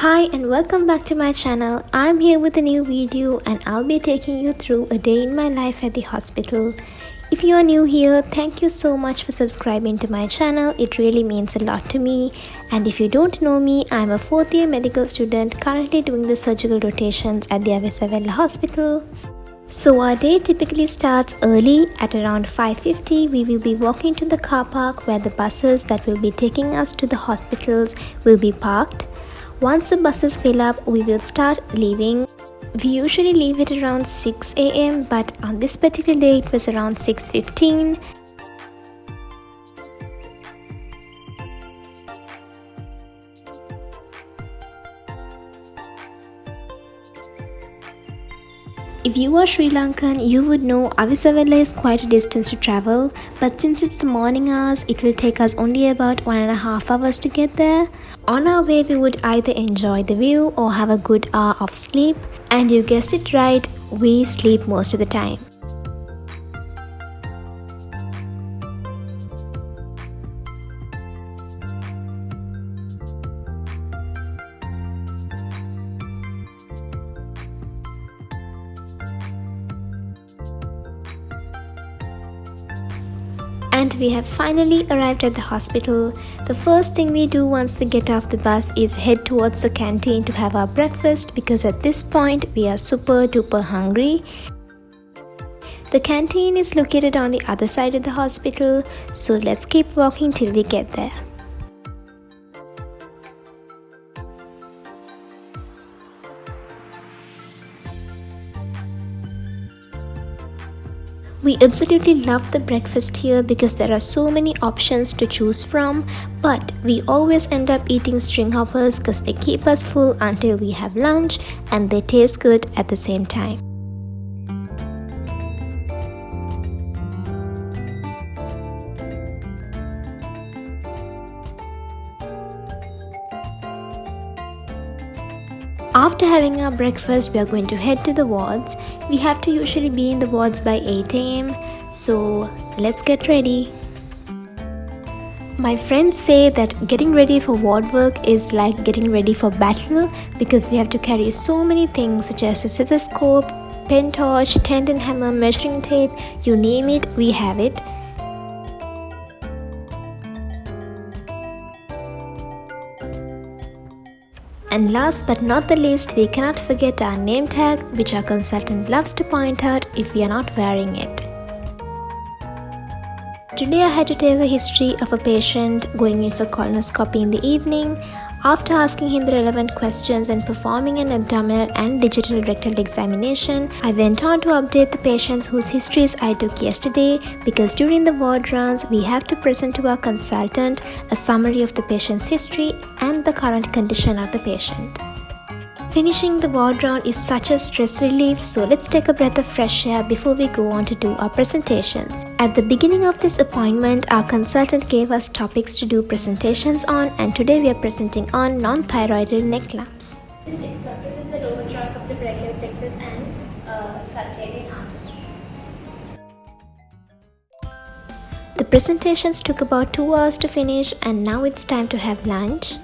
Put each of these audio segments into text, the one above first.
Hi and welcome back to my channel. I'm here with a new video and I'll be taking you through a day in my life at the hospital. If you are new here, thank you so much for subscribing to my channel. It really means a lot to me. And if you don't know me, I'm a 4th year medical student currently doing the surgical rotations at the Vismini hospital. So our day typically starts early. At around 5:50, we will be walking to the car park where the buses that will be taking us to the hospitals will be parked. Once the buses fill up, we will start leaving. We usually leave at around 6 a.m. but on this particular day it was around 6:15. If you are Sri Lankan, you would know Vismini is quite a distance to travel, but since it's the morning hours, it will take us only about 1.5 hours to get there. On our way, we would either enjoy the view or have a good hour of sleep. And you guessed it right, we sleep most of the time. And we have finally arrived at the hospital. The first thing we do once we get off the bus is head towards the canteen to have our breakfast because at this point we are super duper hungry. The canteen is located on the other side of the hospital, so let's keep walking till we get there. We absolutely love the breakfast here because there are so many options to choose from, but we always end up eating string hoppers because they keep us full until we have lunch and they taste good at the same time. After having our breakfast, we are going to head to the wards. We have to usually be in the wards by 8 a.m. So let's get ready. My friends say that getting ready for ward work is like getting ready for battle because we have to carry so many things such as a stethoscope, pen torch, tendon hammer, measuring tape, you name it, we have it. And last but not the least, we cannot forget our name tag, which our consultant loves to point out if we are not wearing it. Today I had to take a history of a patient going in for colonoscopy in the evening. After asking him the relevant questions and performing an abdominal and digital rectal examination, I went on to update the patients whose histories I took yesterday because during the ward rounds, we have to present to our consultant a summary of the patient's history and the current condition of the patient. Finishing the ward round is such a stress relief, so let's take a breath of fresh air before we go on to do our presentations. At the beginning of this appointment, our consultant gave us topics to do presentations on, and today we are presenting on non-thyroidal neck lumps. This encompasses the lower trunk of the brachial plexus and subclavian artery. The presentations took about 2 hours to finish, and now it's time to have lunch.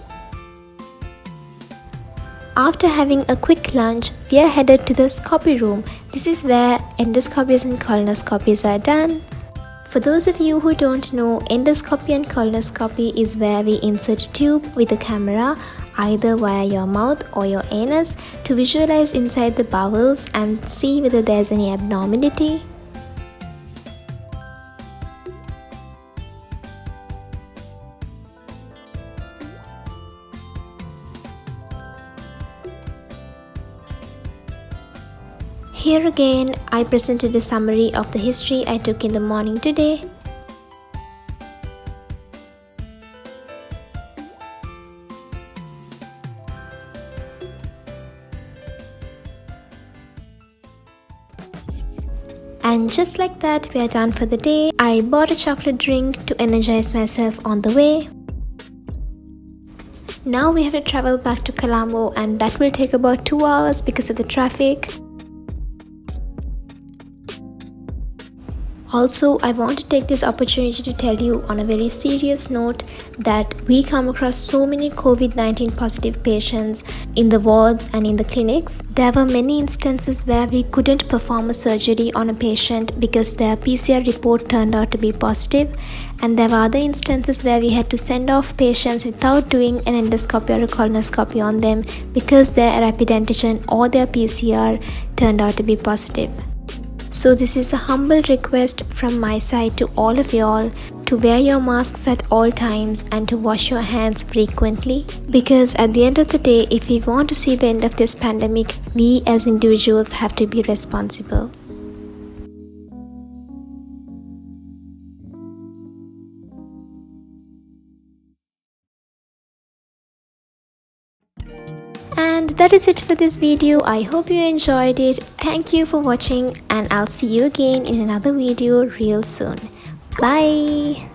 After having a quick lunch, we are headed to the scopy room. This is where endoscopies and colonoscopies are done. For those of you who don't know, endoscopy and colonoscopy is where we insert a tube with a camera either via your mouth or your anus to visualize inside the bowels and see whether there's any abnormality. Here again, I presented a summary of the history I took in the morning today. And just like that, we are done for the day. I bought a chocolate drink to energize myself on the way. Now we have to travel back to Colombo and that will take about 2 hours because of the traffic. Also, I want to take this opportunity to tell you on a very serious note that we come across so many COVID-19 positive patients in the wards and in the clinics. There were many instances where we couldn't perform a surgery on a patient because their PCR report turned out to be positive, and there were other instances where we had to send off patients without doing an endoscopy or a colonoscopy on them because their rapid antigen or their PCR turned out to be positive. So this is a humble request from my side to all of y'all to wear your masks at all times and to wash your hands frequently, because at the end of the day, if we want to see the end of this pandemic, we as individuals have to be responsible. And that is it for this video. I hope you enjoyed it. Thank you for watching, and I'll see you again in another video real soon. Bye.